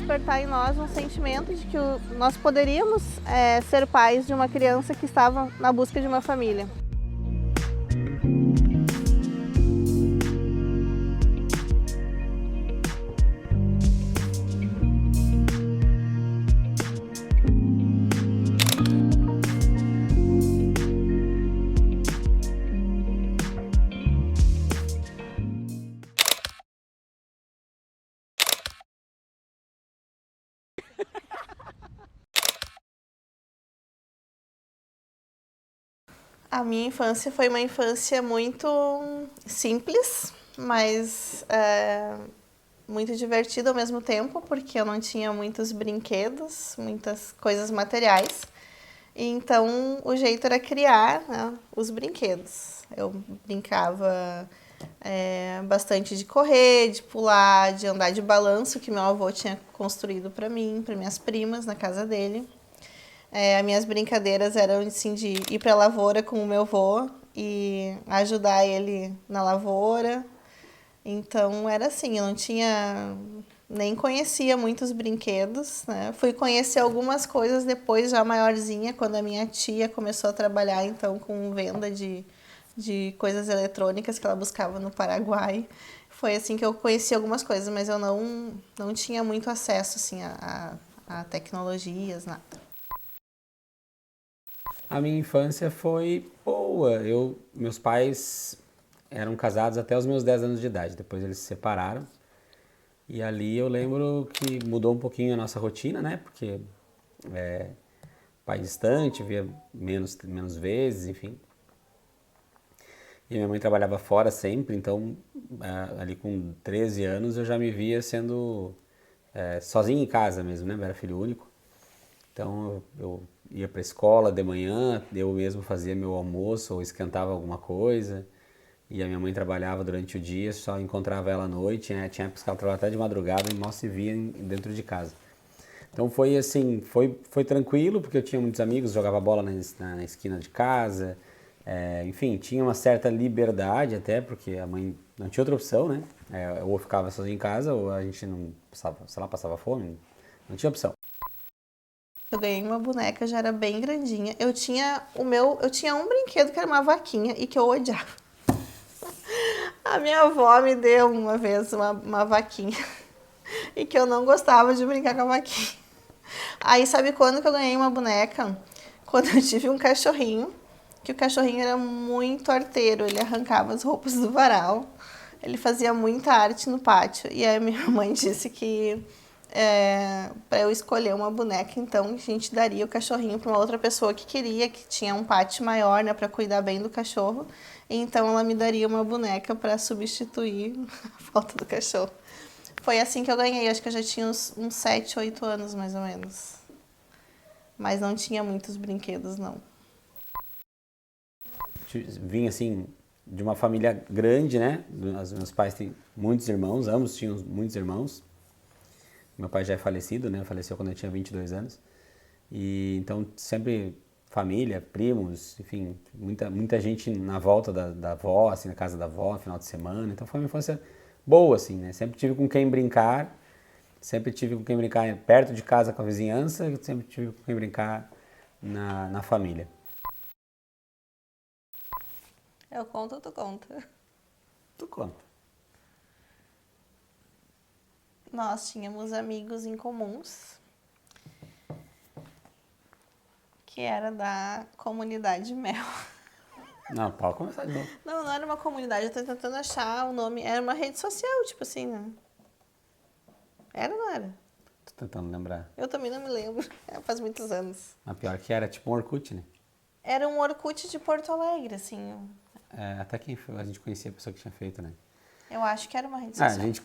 despertar em nós um sentimento de que nós poderíamos ser pais de uma criança que estava na busca de uma família. A minha infância foi uma infância muito simples, mas muito divertida ao mesmo tempo, porque eu não tinha muitos brinquedos, muitas coisas materiais. Então, o jeito era criar, né, os brinquedos. Eu brincava bastante de correr, de pular, de andar de balanço, que meu avô tinha construído para mim, para minhas primas, na casa dele. As minhas brincadeiras eram assim, de ir para a lavoura com o meu avô e ajudar ele na lavoura. Então era assim, eu não tinha, nem conhecia muitos brinquedos, né? Fui conhecer algumas coisas depois, já maiorzinha, quando a minha tia começou a trabalhar então com venda de coisas eletrônicas que ela buscava no Paraguai. Foi assim que eu conheci algumas coisas, mas eu não tinha muito acesso assim, a tecnologias, nada. A minha infância foi boa. Meus pais eram casados até os meus 10 anos de idade. Depois eles se separaram. E ali eu lembro que mudou um pouquinho a nossa rotina, né? Porque pai distante, via menos vezes, enfim. E minha mãe trabalhava fora sempre, então ali com 13 anos eu já me via sendo sozinho em casa mesmo, né? Eu era filho único. Então eu ia para a escola de manhã, eu mesmo fazia meu almoço ou esquentava alguma coisa. E a minha mãe trabalhava durante o dia, só encontrava ela à noite, né? Tinha épocas que ela trabalhava até de madrugada e mal se via dentro de casa. Então foi assim, foi tranquilo, porque eu tinha muitos amigos, jogava bola na esquina de casa, enfim, tinha uma certa liberdade até, porque a mãe não tinha outra opção, né? Ou ficava sozinho em casa, ou a gente não passava, sei lá, passava fome, não tinha opção. Eu ganhei uma boneca, já era bem grandinha. Eu tinha um brinquedo que era uma vaquinha e que eu odiava. A minha avó me deu uma vez uma vaquinha e que eu não gostava de brincar com a vaquinha. Aí sabe quando que eu ganhei uma boneca? Quando eu tive um cachorrinho, que o cachorrinho era muito arteiro, ele arrancava as roupas do varal, ele fazia muita arte no pátio. E aí minha mãe disse que para eu escolher uma boneca, então a gente daria o cachorrinho para uma outra pessoa que queria, que tinha um pátio maior, né, para cuidar bem do cachorro. Então ela me daria uma boneca para substituir a falta do cachorro. Foi assim que eu ganhei, acho que eu já tinha uns 7, 8 anos mais ou menos. Mas não tinha muitos brinquedos, não. Vim assim de uma família grande, né? Os meus pais têm muitos irmãos, ambos tinham muitos irmãos. Meu pai já é falecido, né? Faleceu quando eu tinha 22 anos. E então sempre família, primos, enfim, muita gente na volta da avó, assim, na casa da avó, no final de semana. Então foi uma infância boa, assim, né? Sempre tive com quem brincar, sempre tive com quem brincar perto de casa com a vizinhança, sempre tive com quem brincar na família. Eu conto ou tu conta? Tu conta. Nós tínhamos amigos em comuns, que era da comunidade Mel. Não, pode começar de novo. Não era uma comunidade, eu tô tentando achar o nome. Era uma rede social, tipo assim, né? Era ou não era? Tô tentando lembrar. Eu também não me lembro, faz muitos anos. A pior que era tipo um Orkut, né? Era um Orkut de Porto Alegre, assim. Até que a gente conhecia a pessoa que tinha feito, né? Eu acho que era uma rede A social. gente.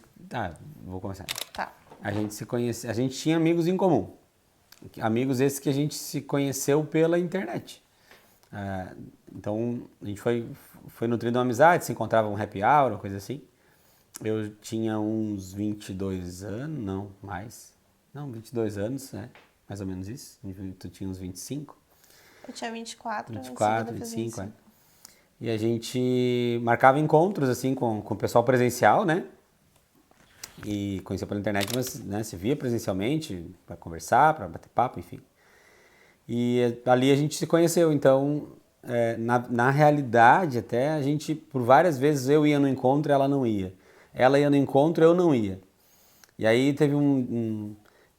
Vou começar. Tá. A gente se conhece, a gente tinha amigos em comum. Amigos esses que a gente se conheceu pela internet. Então a gente foi nutrindo uma amizade, se encontrava um happy hour, uma coisa assim. Eu tinha uns 22 anos, não, mais. Não, 22 anos, né? Mais ou menos isso. Tu tinha uns 25. Eu tinha 24, 24, em seguida fiz 25, 25. E a gente marcava encontros, assim, com o pessoal presencial, né? e conhecia pela internet, mas né, se via presencialmente para conversar, para bater papo, enfim. E ali a gente se conheceu, então, na realidade até, a gente, por várias vezes, eu ia no encontro e ela não ia. Ela ia no encontro e eu não ia. E aí teve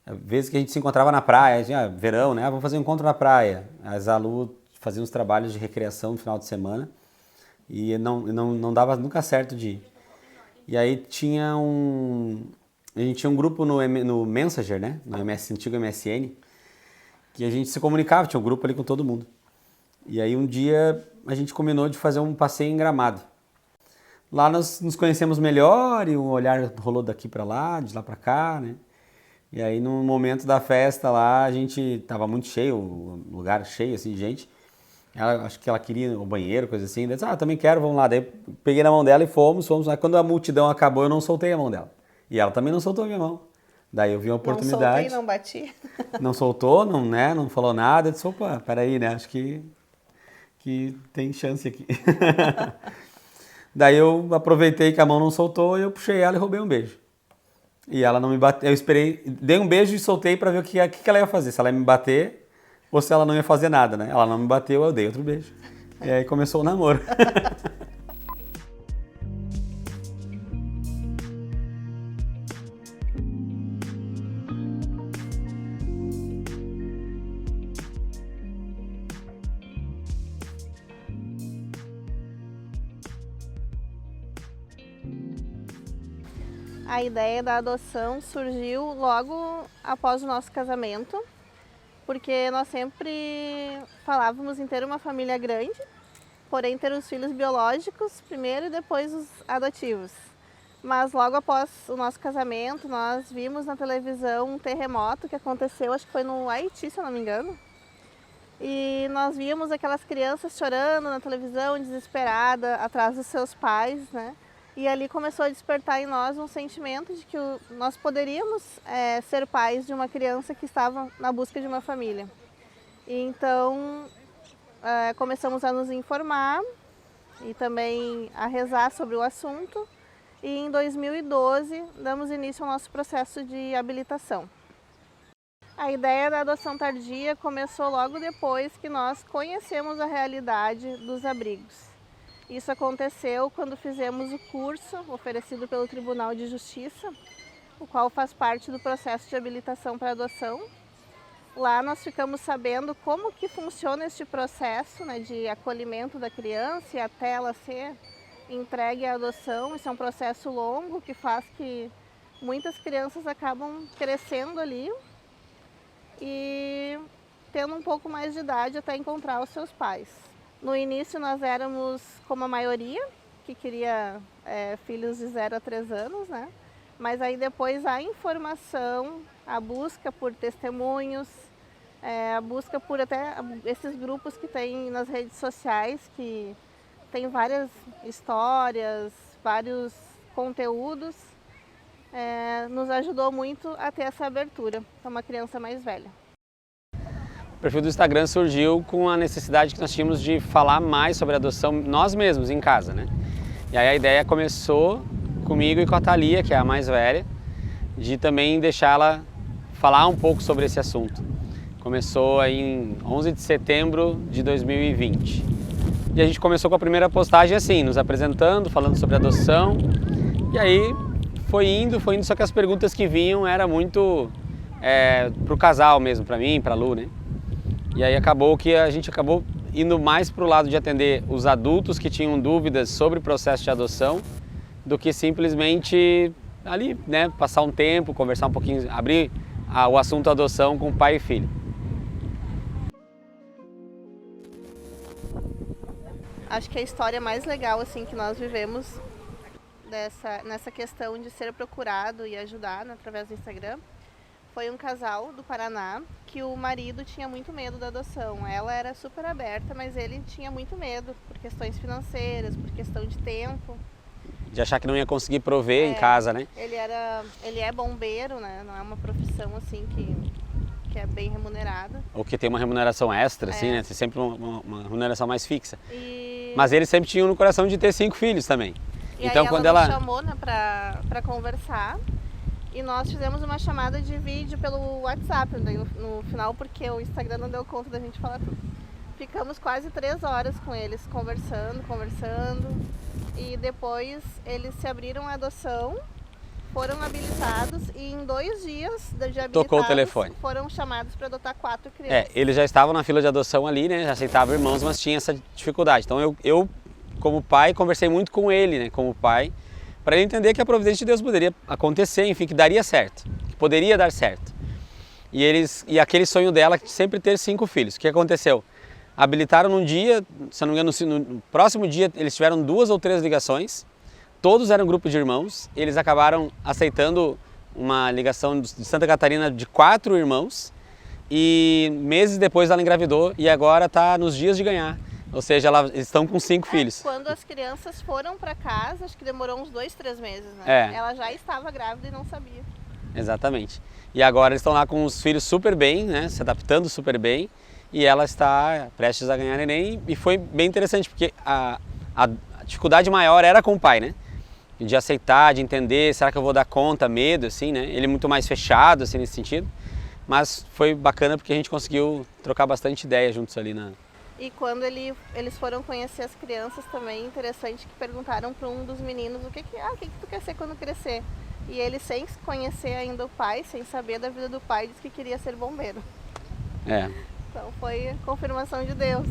vezes que a gente se encontrava na praia, verão, né? Vamos fazer um encontro na praia. A Zalu fazia uns trabalhos de recreação no final de semana e não dava nunca certo de ir. E aí a gente tinha um grupo no Messenger, né? No antigo MSN, que a gente se comunicava, tinha um grupo ali com todo mundo. E aí um dia a gente combinou de fazer um passeio em Gramado. Lá nós nos conhecemos melhor e o olhar rolou daqui para lá, de lá para cá, né? E aí no momento da festa lá, a gente tava muito cheio, o lugar cheio assim de gente. Acho que ela queria o banheiro, coisa assim. Daí disse, também quero, vamos lá. Daí peguei na mão dela e fomos. Aí quando a multidão acabou, eu não soltei a mão dela. E ela também não soltou a minha mão. Daí eu vi uma oportunidade. Não soltei, não bati. Não soltou, não falou nada. Eu disse, opa, peraí, né? Acho que tem chance aqui. Daí eu aproveitei que a mão não soltou e eu puxei ela e roubei um beijo. E ela não me bateu. Eu esperei, dei um beijo e soltei pra ver o que ela ia fazer. Se ela ia me bater ou se ela não ia fazer nada, né? Ela não me bateu, eu dei outro beijo. E aí começou o namoro. A ideia da adoção surgiu logo após o nosso casamento, porque nós sempre falávamos em ter uma família grande, porém ter os filhos biológicos primeiro e depois os adotivos. Mas logo após o nosso casamento, nós vimos na televisão um terremoto que aconteceu, acho que foi no Haiti, se eu não me engano. E nós víamos aquelas crianças chorando na televisão, desesperada, atrás dos seus pais, né? E ali começou a despertar em nós um sentimento de que nós poderíamos ser pais de uma criança que estava na busca de uma família. E então começamos a nos informar e também a rezar sobre o assunto. E em 2012 damos início ao nosso processo de habilitação. A ideia da adoção tardia começou logo depois que nós conhecemos a realidade dos abrigos. Isso aconteceu quando fizemos o curso oferecido pelo Tribunal de Justiça, o qual faz parte do processo de habilitação para adoção. Lá nós ficamos sabendo como que funciona este processo, né, de acolhimento da criança e até ela ser entregue à adoção. Isso é um processo longo que faz que muitas crianças acabam crescendo ali e tendo um pouco mais de idade até encontrar os seus pais. No início nós éramos como a maioria, que queria filhos de 0 a 3 anos, né? Mas aí depois a informação, a busca por testemunhos, a busca por até esses grupos que tem nas redes sociais, que tem várias histórias, vários conteúdos, nos ajudou muito a ter essa abertura para uma criança mais velha. O perfil do Instagram surgiu com a necessidade que nós tínhamos de falar mais sobre adoção nós mesmos, em casa, né? E aí a ideia começou comigo e com a Thalia, que é a mais velha, de também deixá-la falar um pouco sobre esse assunto. Começou aí em 11 de setembro de 2020. E a gente começou com a primeira postagem assim, nos apresentando, falando sobre adoção. E aí foi indo, só que as perguntas que vinham eram muito pro casal mesmo, para mim, para a Lu, né? E aí acabou que a gente acabou indo mais para o lado de atender os adultos que tinham dúvidas sobre o processo de adoção do que simplesmente ali, né, passar um tempo, conversar um pouquinho, abrir o assunto adoção com pai e filho. Acho que a história mais legal assim que nós vivemos nessa questão de ser procurado e ajudado através do Instagram foi um casal do Paraná que o marido tinha muito medo da adoção. Ela era super aberta, mas ele tinha muito medo por questões financeiras, por questão de tempo. De achar que não ia conseguir prover em casa, né? Ele é bombeiro, né? Não é uma profissão assim que é bem remunerada. Ou que tem uma remuneração extra, assim, né? Tem sempre uma remuneração mais fixa. E... Mas ele sempre tinha no coração de ter 5 filhos também. E então aí quando ela ela me chamou, né, pra conversar. E nós fizemos uma chamada de vídeo pelo WhatsApp no final, porque o Instagram não deu conta da gente falar tudo. Ficamos quase 3 horas com eles, conversando. E depois eles se abriram à adoção, foram habilitados e em 2 dias de habilitados tocou o telefone. Foram chamados para adotar 4 crianças. Eles já estavam na fila de adoção ali, né? Já aceitavam irmãos, mas tinha essa dificuldade. Então eu como pai, conversei muito com ele, né? Como pai, para ele entender que a providência de Deus poderia acontecer, enfim, que daria certo, que poderia dar certo. E aquele sonho dela de sempre ter 5 filhos. O que aconteceu? Habilitaram num dia, se não me engano, no próximo dia eles tiveram 2 ou 3 ligações, todos eram grupo de irmãos, eles acabaram aceitando uma ligação de Santa Catarina de 4 irmãos e meses depois ela engravidou e agora está nos dias de ganhar. Ou seja, eles estão com 5 filhos. Quando as crianças foram para casa, acho que demorou uns 2, 3 meses, né? Ela já estava grávida e não sabia. Exatamente. E agora eles estão lá com os filhos super bem, né? Se adaptando super bem. E ela está prestes a ganhar neném. E foi bem interessante, porque a dificuldade maior era com o pai, né? De aceitar, de entender, será que eu vou dar conta, medo, assim, né? Ele é muito mais fechado, assim, nesse sentido. Mas foi bacana porque a gente conseguiu trocar bastante ideia juntos ali na... E quando eles foram conhecer as crianças também, interessante que perguntaram para um dos meninos o que tu quer ser quando crescer. E ele, sem conhecer ainda o pai, sem saber da vida do pai, disse que queria ser bombeiro. Então foi confirmação de Deus.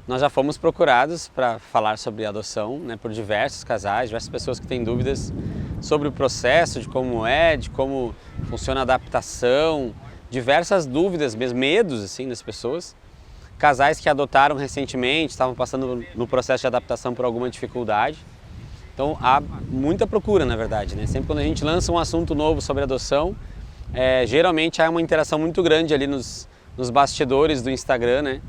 Nós já fomos procurados para falar sobre adoção, né, por diversos casais, diversas pessoas que têm dúvidas sobre o processo, de como funciona a adaptação, diversas dúvidas, mesmo medos assim das pessoas. Casais que adotaram recentemente, estavam passando no processo de adaptação por alguma dificuldade. Então há muita procura, na verdade, né? Sempre quando a gente lança um assunto novo sobre adoção, geralmente há uma interação muito grande ali nos bastidores do Instagram, né?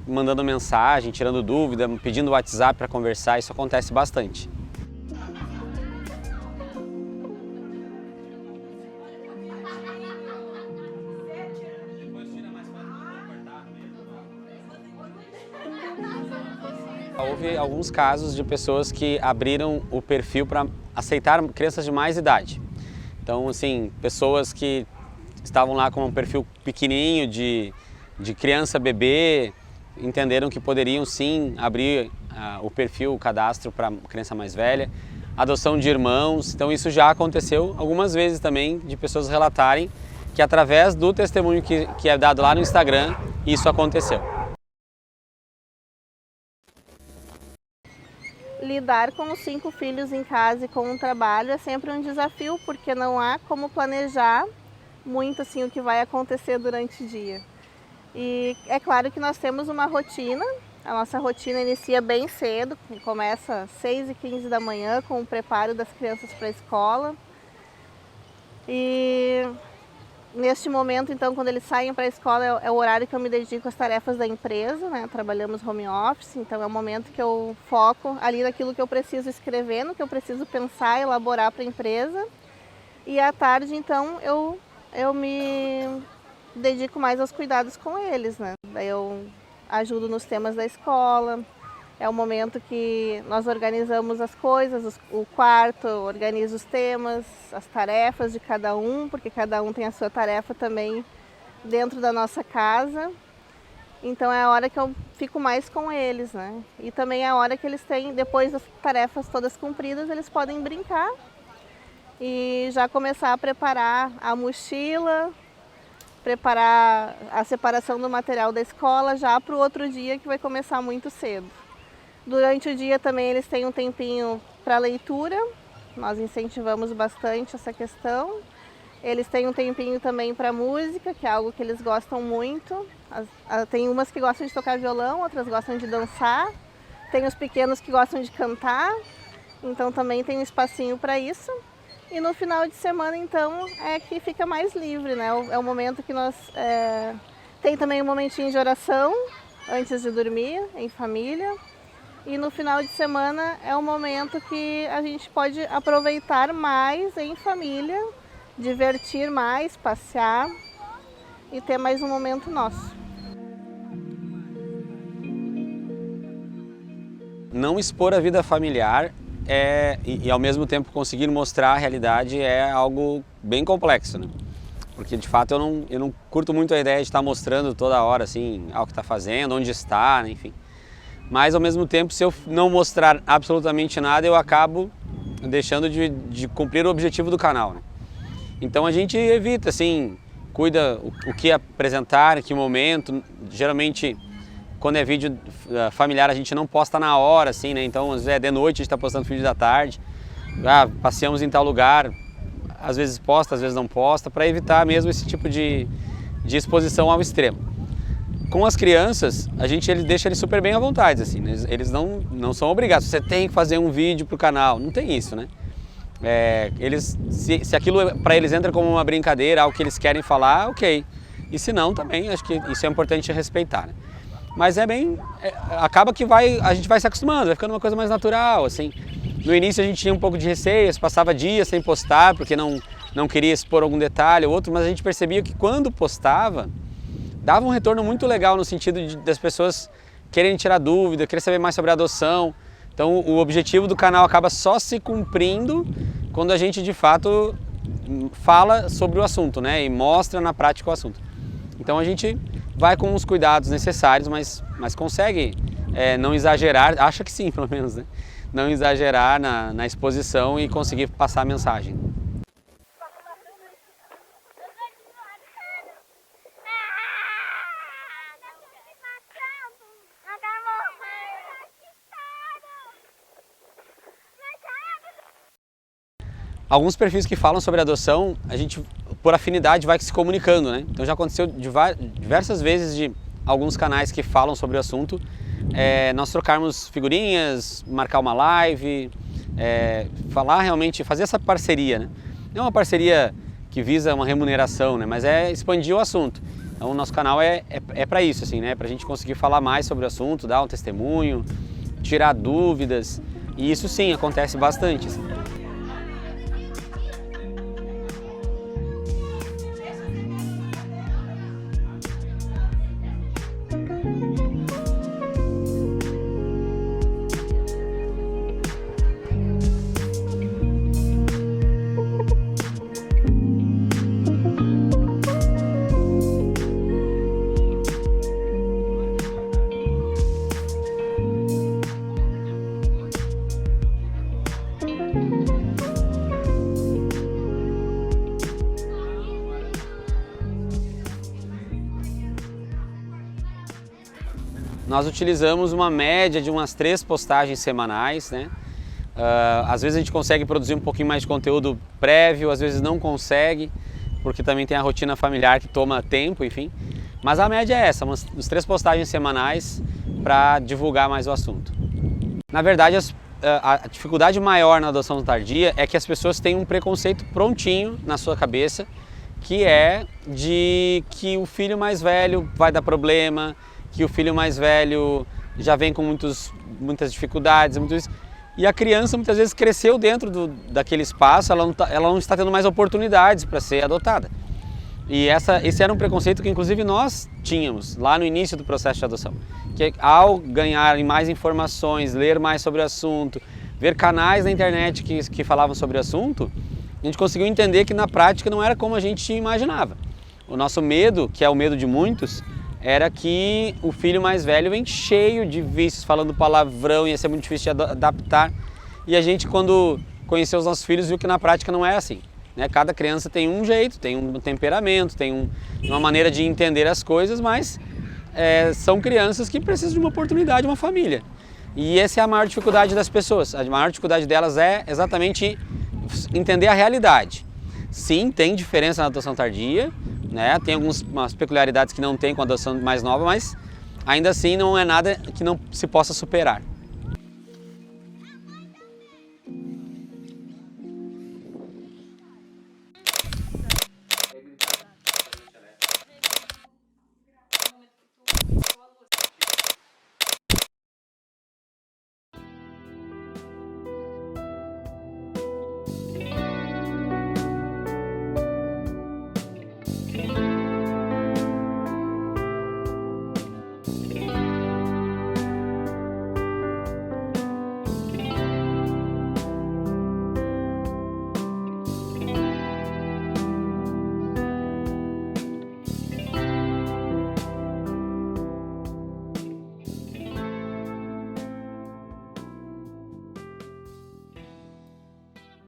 Mandando mensagem, tirando dúvida, pedindo WhatsApp para conversar, isso acontece bastante. Houve alguns casos de pessoas que abriram o perfil para aceitar crianças de mais idade. Então, assim, pessoas que estavam lá com um perfil pequenininho de criança, bebê, entenderam que poderiam sim abrir o perfil, o cadastro para criança mais velha, adoção de irmãos. Então isso já aconteceu algumas vezes também, de pessoas relatarem que através do testemunho que é dado lá no Instagram, isso aconteceu. Lidar com os 5 filhos em casa e com o trabalho é sempre um desafio, porque não há como planejar muito assim o que vai acontecer durante o dia. E é claro que nós temos uma rotina, a nossa rotina inicia bem cedo, começa às 6h15 da manhã com o preparo das crianças para a escola. E neste momento, então, quando eles saem para a escola, é o horário que eu me dedico às tarefas da empresa, né? Trabalhamos home office, então é o momento que eu foco ali naquilo que eu preciso escrever, no que eu preciso pensar, elaborar para a empresa. E à tarde, então, eu me dedico mais aos cuidados com eles, né? Daí eu ajudo nos temas da escola, é o momento que nós organizamos as coisas, o quarto, organizo os temas, as tarefas de cada um, porque cada um tem a sua tarefa também dentro da nossa casa. Então é a hora que eu fico mais com eles, né? E também é a hora que eles têm, depois das tarefas todas cumpridas, eles podem brincar e já começar a preparar a mochila, preparar a separação do material da escola já para o outro dia, que vai começar muito cedo. Durante o dia também eles têm um tempinho para leitura, nós incentivamos bastante essa questão. Eles têm um tempinho também para música, que é algo que eles gostam muito. Tem umas que gostam de tocar violão, outras gostam de dançar. Tem os pequenos que gostam de cantar, então também tem um espacinho para isso. E no final de semana, então, é que fica mais livre, né? É o momento que nós... Tem também um momentinho de oração, antes de dormir, em família. E no final de semana é um momento que a gente pode aproveitar mais em família, divertir mais, passear e ter mais um momento nosso. não expor a vida familiar e ao mesmo tempo conseguir mostrar a realidade é algo bem complexo, né? Porque de fato eu não curto muito a ideia de estar mostrando toda hora assim, o que está fazendo, onde está, né? Enfim. Mas ao mesmo tempo, se eu não mostrar absolutamente nada, eu acabo deixando de cumprir o objetivo do canal, né? Então a gente evita, assim, cuida o que apresentar, em que momento. Geralmente, quando é vídeo familiar, a gente não posta na hora, assim, né? Então, às vezes é de noite, a gente está postando vídeo da tarde. Passeamos em tal lugar, às vezes posta, às vezes não posta, para evitar mesmo esse tipo de exposição ao extremo. Com as crianças, ele deixa eles super bem à vontade, assim, né? Eles não são obrigados, você tem que fazer um vídeo para o canal, não tem isso, né? Se aquilo para eles entra como uma brincadeira, algo que eles querem falar, ok. E se não, também, acho que isso é importante respeitar, né? Mas acaba que a gente vai se acostumando, vai ficando uma coisa mais natural, assim. No início a gente tinha um pouco de receio, passava dias sem postar, porque não queria expor algum detalhe ou outro, mas a gente percebia que quando postava, dava um retorno muito legal no sentido das pessoas quererem tirar dúvida, querer saber mais sobre a adoção. Então o objetivo do canal acaba só se cumprindo quando a gente de fato fala sobre o assunto, né? E mostra na prática o assunto. Então a gente vai com os cuidados necessários, mas consegue não exagerar, acha que sim, pelo menos, né? Não exagerar na exposição e conseguir passar a mensagem. Alguns perfis que falam sobre adoção, a gente, por afinidade, vai se comunicando, né? Então já aconteceu diversas vezes de alguns canais que falam sobre o assunto, nós trocarmos figurinhas, marcar uma live, falar realmente, fazer essa parceria, né? Não é uma parceria que visa uma remuneração, né? Mas é expandir o assunto. Então o nosso canal é para isso, assim, né? Para a gente conseguir falar mais sobre o assunto, dar um testemunho, tirar dúvidas, e isso sim acontece bastante, assim. Nós utilizamos uma média de umas 3 postagens semanais, né? Às vezes a gente consegue produzir um pouquinho mais de conteúdo prévio, às vezes não consegue, porque também tem a rotina familiar que toma tempo, enfim. Mas a média é essa, umas 3 postagens semanais para divulgar mais o assunto. Na verdade, a dificuldade maior na adoção tardia é que as pessoas têm um preconceito prontinho na sua cabeça, que é de que o filho mais velho vai dar problema, que o filho mais velho já vem com muitas dificuldades, e a criança muitas vezes cresceu dentro daquele espaço, ela não está tendo mais oportunidades para ser adotada. E esse era um preconceito que inclusive nós tínhamos lá no início do processo de adoção, que ao ganhar mais informações, ler mais sobre o assunto, ver canais na internet que falavam sobre o assunto, a gente conseguiu entender que na prática não era como a gente imaginava. O nosso medo, que é o medo de muitos, era que o filho mais velho vem cheio de vícios, falando palavrão, ia ser muito difícil de adaptar. E a gente, quando conheceu os nossos filhos, viu que na prática não é assim, né? Cada criança tem um jeito, tem um temperamento, tem uma maneira de entender as coisas, mas são crianças que precisam de uma oportunidade, uma família. E essa é a maior dificuldade das pessoas. A maior dificuldade delas é exatamente entender a realidade. Sim, tem diferença na adoção tardia, né? Tem algumas peculiaridades que não tem com a adoção mais nova, mas ainda assim não é nada que não se possa superar.